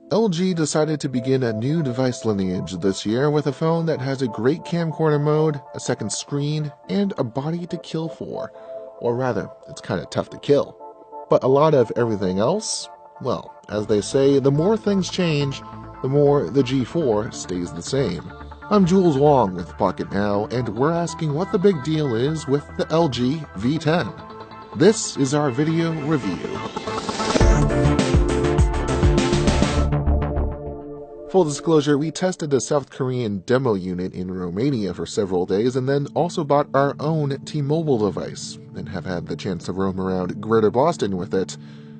LG decided to begin a new device lineage this year with a phone that has a great camcorder mode, a second screen, and a body to kill for. Or rather, it's kinda tough to kill. But a lot of everything else, well, as they say, the more things change, the more the G4 stays the same. I'm Jules Wong with Pocket Now, and we're asking what the big deal is with the LG V10. This is our video review. Full disclosure, we tested a South Korean demo unit in Romania for several days and then also bought our own T-Mobile device and have had the chance to roam around Greater Boston with it,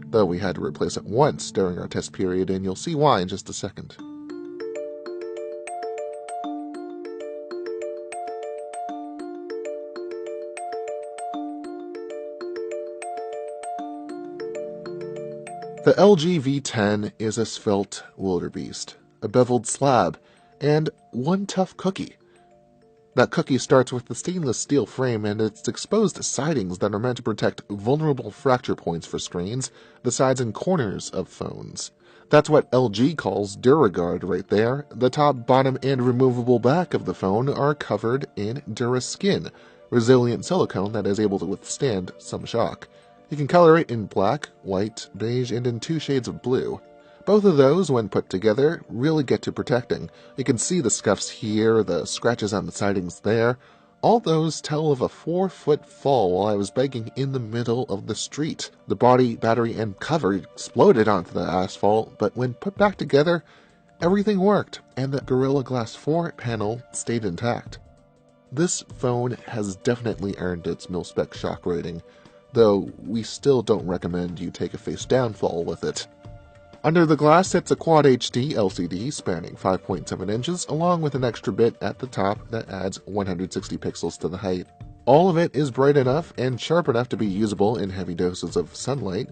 though we had to replace it once during our test period, and you'll see why in just a second. The LG V10 is a svelte wildebeest, a beveled slab, and one tough cookie. That cookie starts with the stainless steel frame and its exposed sidings that are meant to protect vulnerable fracture points for screens, the sides and corners of phones. That's what LG calls DuraGuard right there. The top, bottom, and removable back of the phone are covered in DuraSkin, resilient silicone that is able to withstand some shock. You can color it in black, white, beige, and in 2 shades of blue. Both of those, when put together, really get to protecting. You can see the scuffs here, the scratches on the sidings there. All those tell of a 4-foot fall while I was biking in the middle of the street. The body, battery, and cover exploded onto the asphalt, but when put back together, everything worked, and the Gorilla Glass 4 panel stayed intact. This phone has definitely earned its mil-spec shock rating, though we still don't recommend you take a face-down fall with it. Under the glass sits a Quad HD LCD spanning 5.7 inches, along with an extra bit at the top that adds 160 pixels to the height. All of it is bright enough and sharp enough to be usable in heavy doses of sunlight,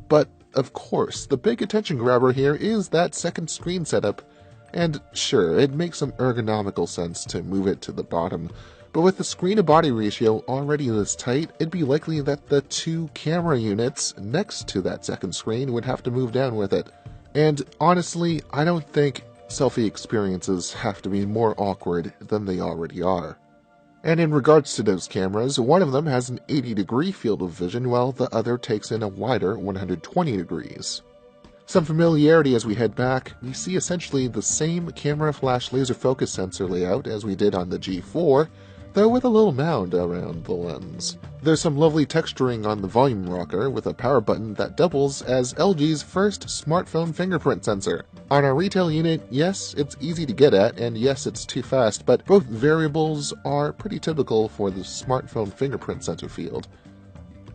but of course, the big attention grabber here is that second screen setup, and sure, it makes some ergonomical sense to move it to the bottom, but with the screen-to-body ratio already this tight, it'd be likely that the 2 camera units next to that second screen would have to move down with it. And honestly, I don't think selfie experiences have to be more awkward than they already are. And in regards to those cameras, one of them has an 80-degree field of vision while the other takes in a wider 120 degrees. Some familiarity as we head back, we see essentially the same camera flash laser focus sensor layout as we did on the G4, though with a little mound around the lens. There's some lovely texturing on the volume rocker with a power button that doubles as LG's first smartphone fingerprint sensor. On our retail unit, yes, it's easy to get at, and yes, it's too fast, but both variables are pretty typical for the smartphone fingerprint sensor field.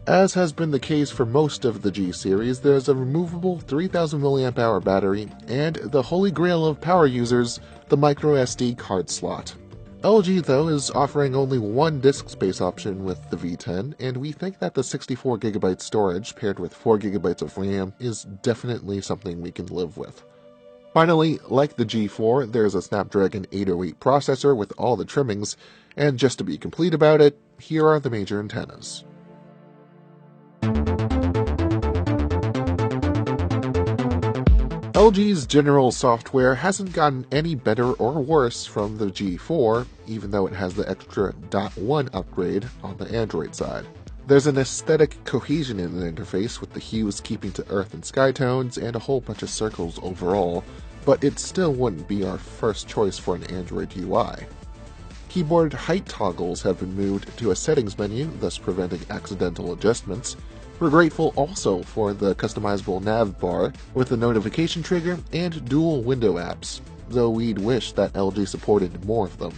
As has been the case for most of the G series, there's a removable 3000 mAh battery, and the holy grail of power users, the microSD card slot. LG, though, is offering only one disk space option with the V10, and we think that the 64GB storage paired with 4GB of RAM is definitely something we can live with. Finally, like the G4, there's a Snapdragon 808 processor with all the trimmings, and just to be complete about it, here are the major antennas. LG's general software hasn't gotten any better or worse from the G4, even though it has the extra .1 upgrade on the Android side. There's an aesthetic cohesion in the interface with the hues keeping to earth and sky tones and a whole bunch of circles overall, but it still wouldn't be our first choice for an Android UI. Keyboard height toggles have been moved to a settings menu, thus preventing accidental adjustments. We're grateful also for the customizable nav bar with the notification trigger and dual window apps, though we'd wish that LG supported more of them.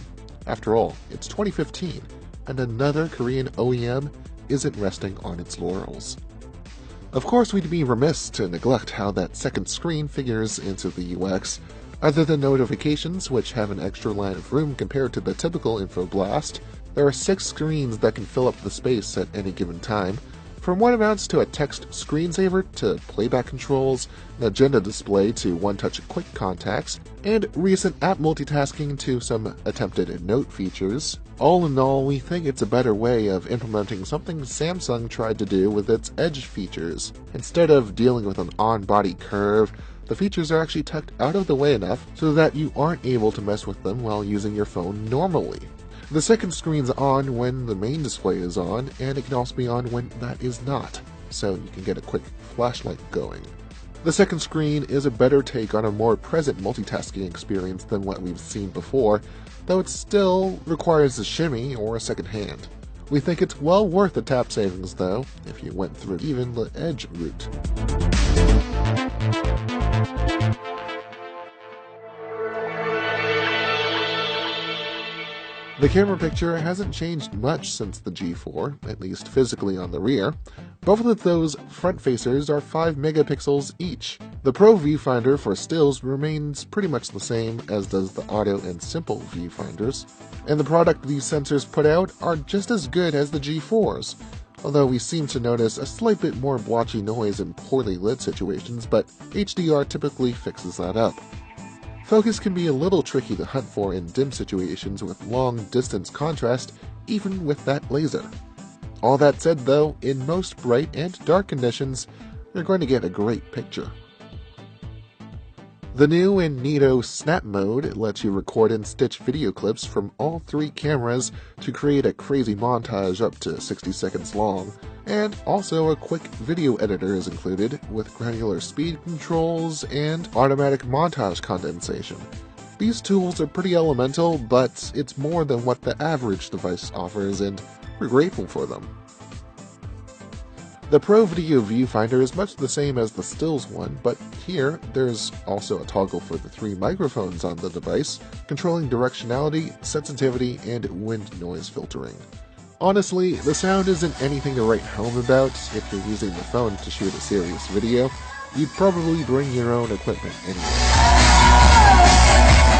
After all, it's 2015, and another Korean OEM isn't resting on its laurels. Of course, we'd be remiss to neglect how that second screen figures into the UX. Other than notifications, which have an extra line of room compared to the typical Info Blast, there are 6 screens that can fill up the space at any given time, from what amounts to a text screensaver to playback controls, an agenda display to one-touch quick contacts, and recent app multitasking to some attempted note features. All in all, we think it's a better way of implementing something Samsung tried to do with its Edge features. Instead of dealing with an on-body curve, The features are actually tucked out of the way enough so that you aren't able to mess with them while using your phone normally. The second screen's on when the main display is on, and it can also be on when that is not, so you can get a quick flashlight going. The second screen is a better take on a more present multitasking experience than what we've seen before, though it still requires a shimmy or a second hand. We think it's well worth the tap savings though, if you went through even the Edge route. The camera picture hasn't changed much since the G4, at least physically on the rear. Both of those front facers are 5 megapixels each. The Pro viewfinder for stills remains pretty much the same as does the Auto and Simple viewfinders, and the product these sensors put out are just as good as the G4's, although we seem to notice a slight bit more blotchy noise in poorly lit situations, but HDR typically fixes that up. Focus can be a little tricky to hunt for in dim situations with long distance contrast, even with that laser. All that said though, in most bright and dark conditions, you're going to get a great picture. The new and neato Snap mode lets you record and stitch video clips from all 3 cameras to create a crazy montage up to 60 seconds long, and also a quick video editor is included with granular speed controls and automatic montage condensation. These tools are pretty elemental, but it's more than what the average device offers, and we're grateful for them. The Pro Video Viewfinder is much the same as the Stills one, but here there's also a toggle for the 3 microphones on the device, controlling directionality, sensitivity, and wind noise filtering. Honestly, the sound isn't anything to write home about. If you're using the phone to shoot a serious video, you'd probably bring your own equipment anyway.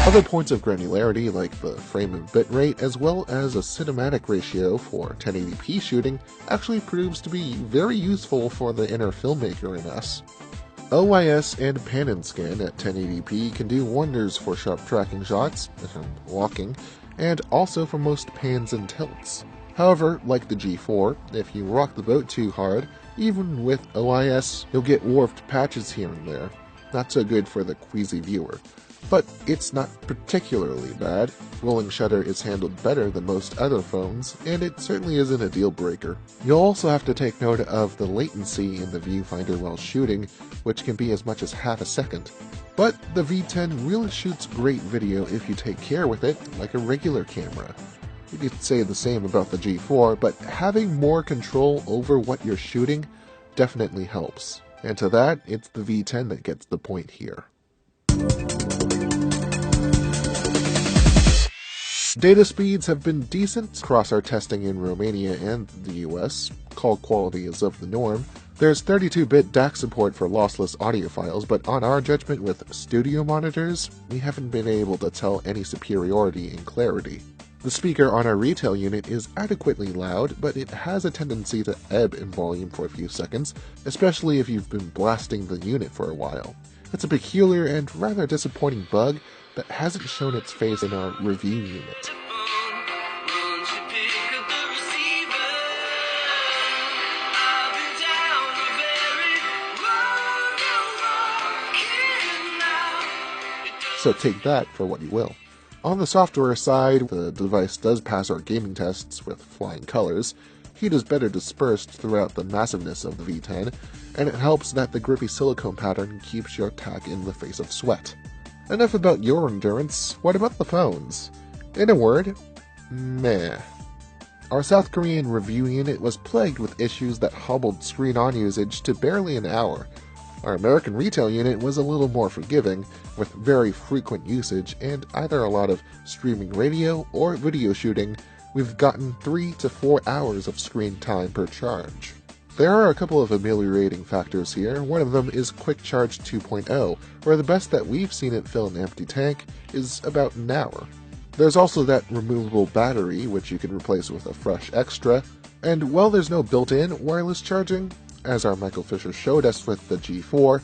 Other points of granularity, like the frame and bitrate, as well as a cinematic ratio for 1080p shooting, actually proves to be very useful for the inner filmmaker in us. OIS and pan and scan at 1080p can do wonders for sharp tracking shots, if I'm walking, and also for most pans and tilts. However, like the G4, if you rock the boat too hard, even with OIS, you'll get warped patches here and there. Not so good for the queasy viewer. But it's not particularly bad. Rolling shutter is handled better than most other phones, and it certainly isn't a deal breaker. You'll also have to take note of the latency in the viewfinder while shooting, which can be as much as half a second. But the V10 really shoots great video if you take care with it, like a regular camera. You could say the same about the G4, but having more control over what you're shooting definitely helps. And to that, it's the V10 that gets the point here. Data speeds have been decent across our testing in Romania and the US. Call quality is of the norm. There's 32-bit DAC support for lossless audio files, but on our judgment with studio monitors, we haven't been able to tell any superiority in clarity. The speaker on our retail unit is adequately loud, but it has a tendency to ebb in volume for a few seconds, especially if you've been blasting the unit for a while. It's a peculiar and rather disappointing bug that hasn't shown its face in our review unit. So take that for what you will. On the software side, the device does pass our gaming tests with flying colors. Heat is better dispersed throughout the massiveness of the V10, and it helps that the grippy silicone pattern keeps your tack in the face of sweat. Enough about your endurance, what about the phones? In a word, meh. Our South Korean review unit was plagued with issues that hobbled screen-on usage to barely an hour. Our American retail unit was a little more forgiving, with very frequent usage and either a lot of streaming radio or video shooting. We've gotten 3 to 4 hours of screen time per charge. There are a couple of ameliorating factors here. One of them is Quick Charge 2.0, where the best that we've seen it fill an empty tank is about an hour. There's also that removable battery, which you can replace with a fresh extra, and while there's no built-in wireless charging, as our Michael Fisher showed us with the G4,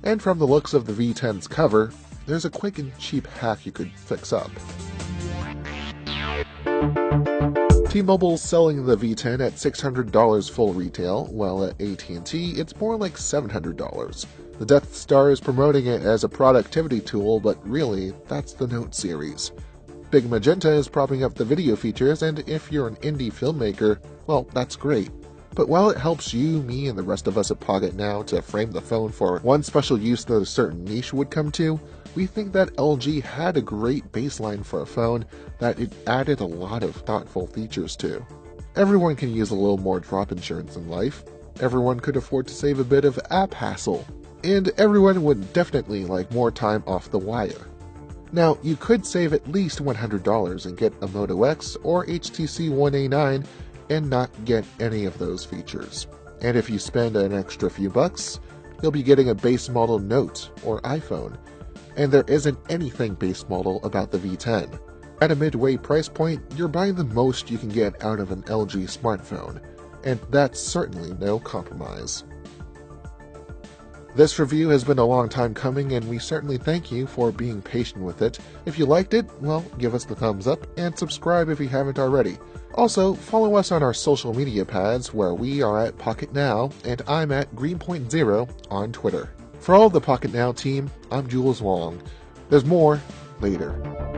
and from the looks of the V10's cover, there's a quick and cheap hack you could fix up. T-Mobile's selling the V10 at $600 full retail, while at AT&T it's more like $700. The Death Star is promoting it as a productivity tool, but really, that's the Note series. Big Magenta is propping up the video features, and if you're an indie filmmaker, well, that's great. But while it helps you, me, and the rest of us at Pocket Now to frame the phone for one special use that a certain niche would come to, we think that LG had a great baseline for a phone that it added a lot of thoughtful features to. Everyone can use a little more drop insurance in life. Everyone could afford to save a bit of app hassle. And everyone would definitely like more time off the wire. Now, you could save at least $100 and get a Moto X or HTC One A9 and not get any of those features. And if you spend an extra few bucks, you'll be getting a base model Note or iPhone. And there isn't anything base model about the V10. At a midway price point, you're buying the most you can get out of an LG smartphone, and that's certainly no compromise. This review has been a long time coming, and we certainly thank you for being patient with it. If you liked it, well, give us the thumbs up and subscribe if you haven't already. Also, follow us on our social media pads where we are at Pocket Now, and I'm at Greenpoint0 on Twitter. For all of the Pocket Now team, I'm Jules Wong. There's more later.